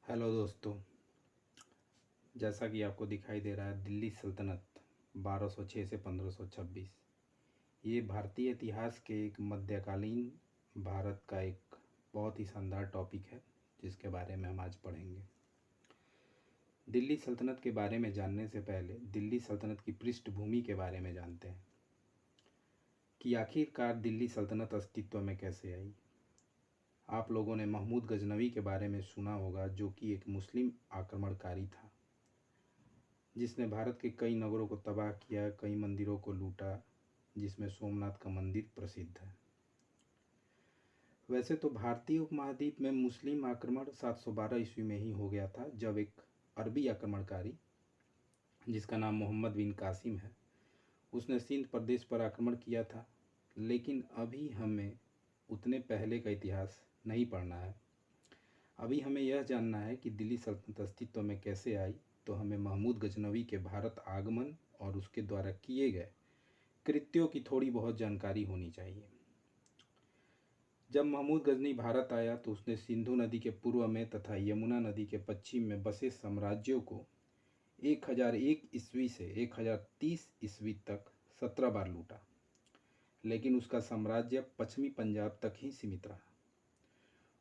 Hello दोस्तों। जैसा कि आपको दिखाई दे रहा है, दिल्ली सल्तनत 1206 से 1526 ये भारतीय इतिहास के एक मध्यकालीन भारत का एक बहुत ही शानदार टॉपिक है, जिसके बारे में हम आज पढ़ेंगे। दिल्ली सल्तनत के बारे में जानने से पहले दिल्ली सल्तनत की पृष्ठभूमि के बारे में जानते हैं कि आखिरकार दिल्ली सल्तनत अस्तित्व में कैसे आई। आप लोगों ने महमूद गजनवी के बारे में सुना होगा, जो कि एक मुस्लिम आक्रमणकारी था जिसने भारत के कई नगरों को तबाह किया, कई मंदिरों को लूटा, जिसमें सोमनाथ का मंदिर प्रसिद्ध है। वैसे तो भारतीय उपमहाद्वीप में मुस्लिम आक्रमण 712 ईस्वी में ही हो गया था, जब एक अरबी आक्रमणकारी जिसका नाम मोहम्मद बिन कासिम है, उसने सिंध प्रदेश पर आक्रमण किया था। लेकिन अभी हमें उतने पहले का इतिहास नहीं पढ़ना है। अभी हमें यह जानना है कि दिल्ली सल्तनत अस्तित्व में कैसे आई। तो हमें महमूद गजनवी के भारत आगमन और उसके द्वारा किए गए कृत्यों की थोड़ी बहुत जानकारी होनी चाहिए। जब महमूद गजनी भारत आया तो उसने सिंधु नदी के पूर्व में तथा यमुना नदी के पश्चिम में बसे साम्राज्यों को 1001 ईस्वी से 1030 ईस्वी तक 17 बार लूटा, लेकिन उसका साम्राज्य पश्चिमी पंजाब तक ही सीमित रहा।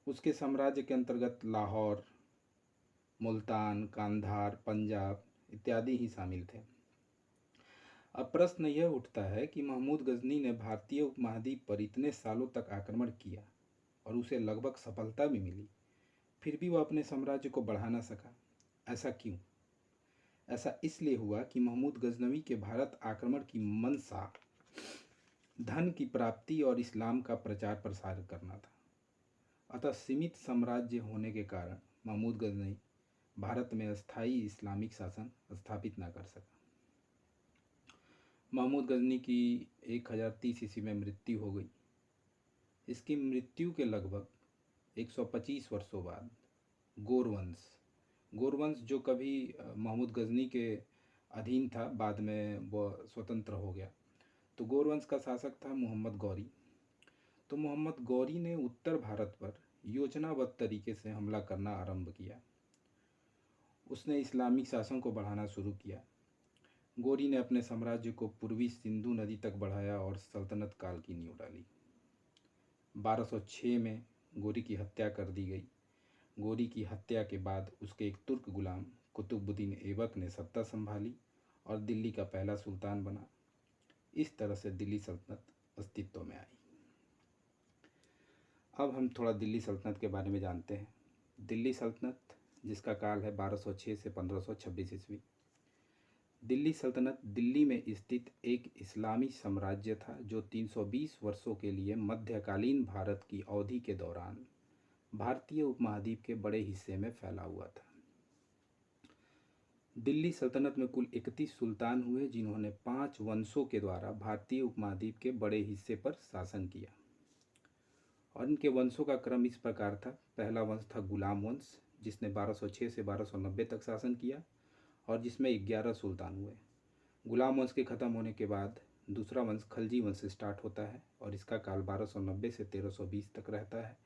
उसके साम्राज्य के अंतर्गत लाहौर, मुल्तान, कांधार, पंजाब इत्यादि ही शामिल थे। अब प्रश्न यह उठता है कि महमूद गजनी ने भारतीय उपमहाद्वीप पर इतने सालों तक आक्रमण किया और उसे लगभग सफलता भी मिली, फिर भी वह अपने साम्राज्य को बढ़ा ना सका। ऐसा क्यों? ऐसा इसलिए हुआ कि महमूद गजनवी के भारत आक्रमण की मंशा धन की प्राप्ति और इस्लाम का प्रचार प्रसार करना था। अतः सीमित साम्राज्य होने के कारण महमूद गजनी भारत में अस्थायी इस्लामिक शासन स्थापित न कर सका। महमूद गजनी की 1030 ईस्वी में मृत्यु हो गई। इसकी मृत्यु के लगभग 125 वर्षों बाद गोरवंश जो कभी महमूद गजनी के अधीन था, बाद में वह स्वतंत्र हो गया, तो गोरवंश का शासक था मोहम्मद गौरी। तो मोहम्मद गौरी ने उत्तर भारत पर योजनाबद्ध तरीके से हमला करना आरंभ किया। उसने इस्लामिक शासन को बढ़ाना शुरू किया। गौरी ने अपने साम्राज्य को पूर्वी सिंधु नदी तक बढ़ाया और सल्तनत काल की नींव डाली। 1206 में गौरी की हत्या कर दी गई। गौरी की हत्या के बाद उसके एक तुर्क गुलाम कुतुबुद्दीन ऐबक ने सत्ता संभाली और दिल्ली का पहला सुल्तान बना। इस तरह से दिल्ली सल्तनत अस्तित्व में आई। अब हम थोड़ा दिल्ली सल्तनत के बारे में जानते हैं। दिल्ली सल्तनत, जिसका काल है 1206 से 1526 ईस्वी। दिल्ली सल्तनत दिल्ली में स्थित एक इस्लामी साम्राज्य था, जो 320 वर्षों के लिए मध्यकालीन भारत की अवधि के दौरान भारतीय उपमहाद्वीप के बड़े हिस्से में फैला हुआ था। दिल्ली सल्तनत में कुल 31 सुल्तान हुए, जिन्होंने 5 वंशों के द्वारा भारतीय उपमहाद्वीप के बड़े हिस्से पर शासन किया। और इनके वंशों का क्रम इस प्रकार था। पहला वंश था गुलाम वंश, जिसने 1206 से 1290 तक शासन किया और जिसमें 11 सुल्तान हुए। गुलाम वंश के ख़त्म होने के बाद दूसरा वंश खलजी वंश स्टार्ट होता है और इसका काल 1290 से 1320 तक रहता है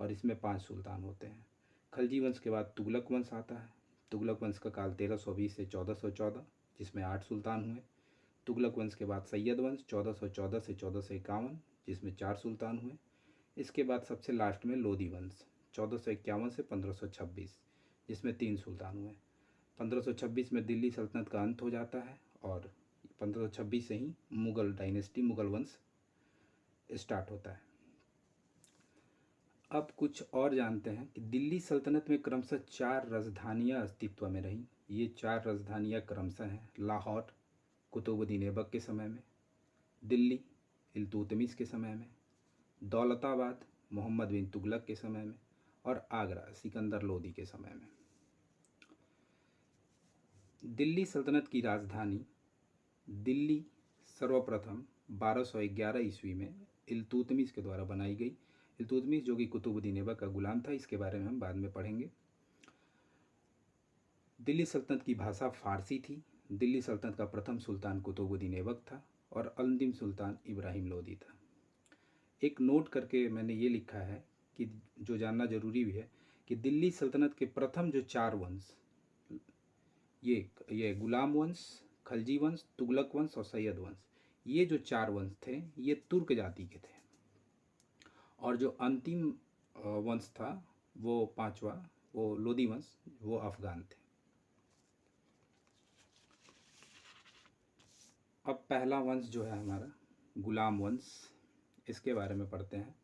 और इसमें 5 सुल्तान होते हैं। खलजी वंश के बाद तुगलक वंश आता है। तुगलक वंश का काल 1320 से 1414, जिसमें 8 सुल्तान हुए। तुगलक वंश के बाद सैयद वंश 1414 से 1451, जिसमें 4 सुल्तान हुए। इसके बाद सबसे लास्ट में लोधी वंश 1451 से 1526, जिसमें 3 सुल्तान हुए। 1526 में दिल्ली सल्तनत का अंत हो जाता है और 1526 से ही मुग़ल डायनेस्टी, मुग़ल वंश स्टार्ट होता है। अब कुछ और जानते हैं कि दिल्ली सल्तनत में क्रमशः 4 राजधानियाँ अस्तित्व में रहीं। ये 4 राजधानियाँ क्रमशः हैं लाहौर कुतुबुद्दीन ऐबक के समय में, दिल्ली इल्तुतमिश के समय में, दौलताबाद मोहम्मद बिन तुगलक के समय में और आगरा सिकंदर लोदी के समय में। दिल्ली सल्तनत की राजधानी दिल्ली सर्वप्रथम 1211 ईस्वी में इल्तुतमिश के द्वारा बनाई गई। इल्तुतमिश जो कि कुतुबुद्दीन ऐबक का गुलाम था, इसके बारे में हम बाद में पढ़ेंगे। दिल्ली सल्तनत की भाषा फ़ारसी थी। दिल्ली सल्तनत का प्रथम सुल्तान कुतुबुद्दीन ऐबक था और अंतिम सुल्तान इब्राहिम लोदी था। एक नोट करके मैंने ये लिखा है कि जो जानना ज़रूरी भी है कि दिल्ली सल्तनत के प्रथम जो 4 वंश, ये गुलाम वंश, खलजी वंश, तुगलक वंश और सैयद वंश, ये जो 4 वंश थे ये तुर्क जाति के थे। और जो अंतिम वंश था वो 5वां, वो लोदी वंश, वो अफगान थे। अब पहला वंश जो है हमारा गुलाम वंश, इसके बारे में पढ़ते हैं।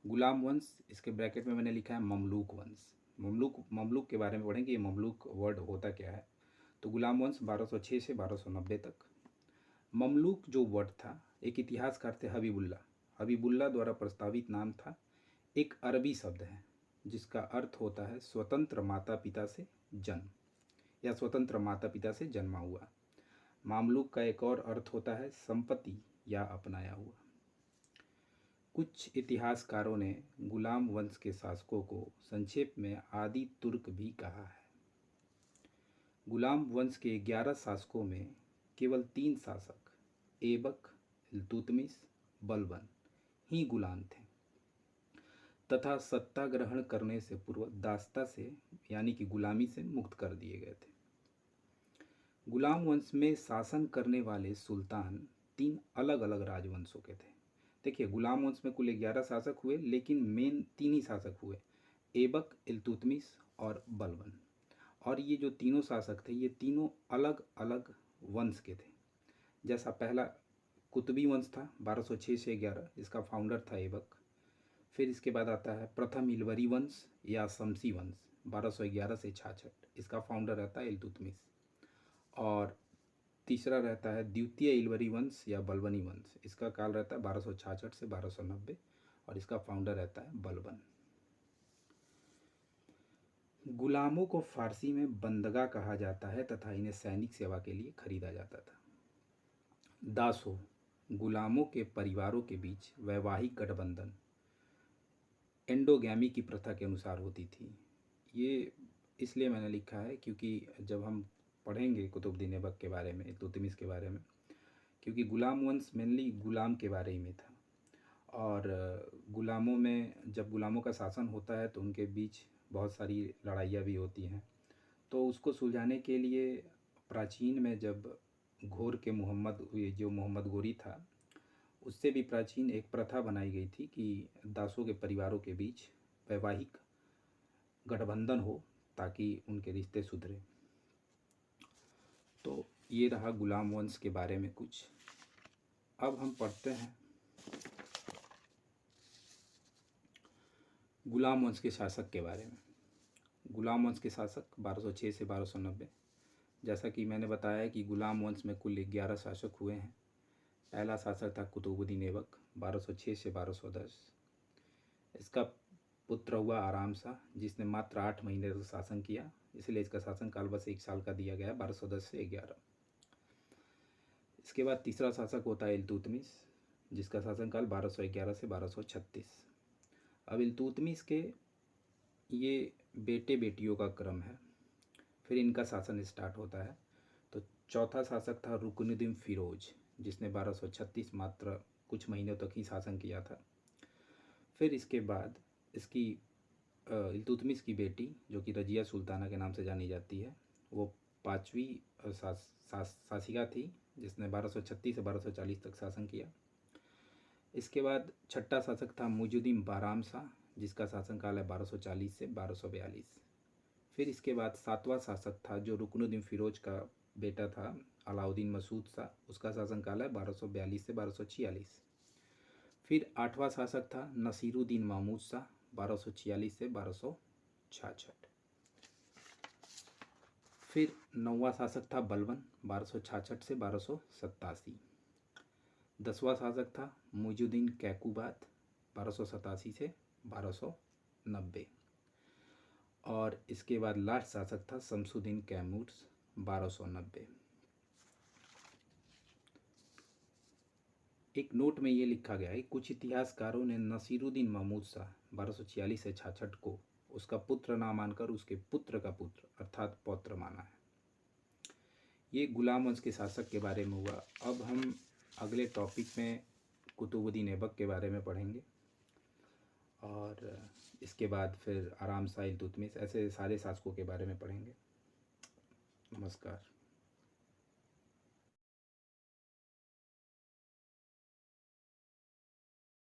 गुलाम वंश, इसके ब्रैकेट में मैंने लिखा है ममलूक वंश। ममलूक के बारे में पढ़ेंगे, ये ममलूक वर्ड होता क्या है। तो गुलाम वंश 1206 से 1290 तक। ममलूक जो वर्ड था, एक इतिहासकार थे हबीबुल्ला द्वारा प्रस्तावित नाम था। एक अरबी शब्द है जिसका अर्थ होता है स्वतंत्र माता पिता से जन्म या स्वतंत्र माता पिता से जन्मा हुआ। मामलूक का एक और अर्थ होता है संपत्ति या अपनाया हुआ। कुछ इतिहासकारों ने गुलाम वंश के शासकों को संक्षेप में आदि तुर्क भी कहा है। गुलाम वंश के 11 शासकों में केवल 3 शासक ऐबक, इल्तुतमिश, बलबन ही गुलाम थे तथा सत्ता ग्रहण करने से पूर्व दास्ता से यानी कि गुलामी से मुक्त कर दिए गए थे। गुलाम वंश में शासन करने वाले सुल्तान 3 अलग अलग राजवंशों के थे। देखिए, गुलाम वंश में कुल 11 शासक हुए, लेकिन मेन 3 ही शासक हुए, ऐबक, इल्तुतमिश और बलबन। और ये जो तीनों शासक थे ये तीनों अलग अलग वंश के थे। जैसा पहला कुतुबी वंश था 1206 से 11, इसका फाउंडर था ऐबक। फिर इसके बाद आता है प्रथम इलवरी वंश या शमसी वंश 1211 से 66, इसका फाउंडर रहता है इल्तुतमिश। और तीसरा रहता है द्वितीय इलवरी वंश या बलबनी वंश, इसका काल रहता है 1266 से 1290 और इसका फाउंडर रहता है बलबन। गुलामों को फारसी में बंदगा कहा जाता है तथा इन्हें सैनिक सेवा के लिए खरीदा जाता था। दासों, गुलामों के परिवारों के बीच वैवाहिक गठबंधन एंडोगैमी की प्रथा के अनुसार होती थी। ये इसलिए मैंने लिखा है क्योंकि जब हम पढ़ेंगे कुतुबुद्दीन ऐबक के बारे में, इल्तुतमिश के बारे में, क्योंकि गुलाम वंश मेनली गुलाम के बारे ही में था। और गुलामों में जब गुलामों का शासन होता है तो उनके बीच बहुत सारी लड़ाइयाँ भी होती हैं। तो उसको सुलझाने के लिए प्राचीन में जब घोर के मोहम्मद गोरी था, उससे भी प्राचीन एक प्रथा बनाई गई थी कि दासों के परिवारों के बीच वैवाहिक गठबंधन हो ताकि उनके रिश्ते सुधरे। तो ये रहा गुलाम वंश के बारे में कुछ। अब हम पढ़ते हैं गुलाम वंश के शासक के बारे में। गुलाम वंश के शासक 1206 से 1290। जैसा कि मैंने बताया कि गुलाम वंश में कुल 11 शासक हुए हैं। पहला शासक था कुतुबुद्दीन ऐबक 1206 से 1210। इसका पुत्र हुआ आराम शाह, जिसने मात्र 8 महीने तक शासन किया, इसलिए इसका शासन काल बस 1 साल का दिया गया 1210 से 11। इसके बाद तीसरा शासक होता है इल्तुतमिश, जिसका शासनकाल 1211 से 1236। अब इल्तुतमिश के ये बेटे बेटियों का क्रम है, फिर इनका शासन स्टार्ट होता है। तो चौथा शासक था रुकनुद्दीन फिरोज, जिसने 1236 मात्र कुछ महीनों तक ही शासन किया था। फिर इसके बाद इसकी इल्तुतमिश की बेटी जो कि रजिया सुल्ताना के नाम से जानी जाती है, वो 5वीं शासिका थी, जिसने 1236 से 1240 तक शासन किया। इसके बाद छठा शासक था मुइजुद्दीन बाराम शाह, जिसका शासनकाल है 1240 से 1242। फिर इसके बाद 7वां शासक था जो रुकनुद्दीन फिरोज का बेटा था अलाउद्दीन मसूद शाह, उसका शासनकाल है 1242 से 1246। फिर 8वां शासक था नसीरुद्दीन महमूद शाह 1246 से 1266। फिर 9वां शासक था बलबन 1266 से 1287। 10वां शासक था मुइजुद्दीन कैकुबात 1287 से 1290। और इसके बाद लास्ट शासक था शमसुद्दीन कैमूर्स 1290। एक नोट में ये लिखा गया है, कुछ इतिहासकारों ने नसीरुद्दीन महमूद शाह 1246 से 66 को उसका पुत्र ना मानकर उसके पुत्र का पुत्र अर्थात पौत्र माना है। ये गुलाम वंश के शासक के बारे में हुआ। अब हम अगले टॉपिक में कुतुबुद्दीन ऐबक के बारे में पढ़ेंगे। और इसके बाद फिर आराम शाह इल्तुतमिश, ऐसे सारे शासकों के बारे में पढ़ेंगे। नमस्कार।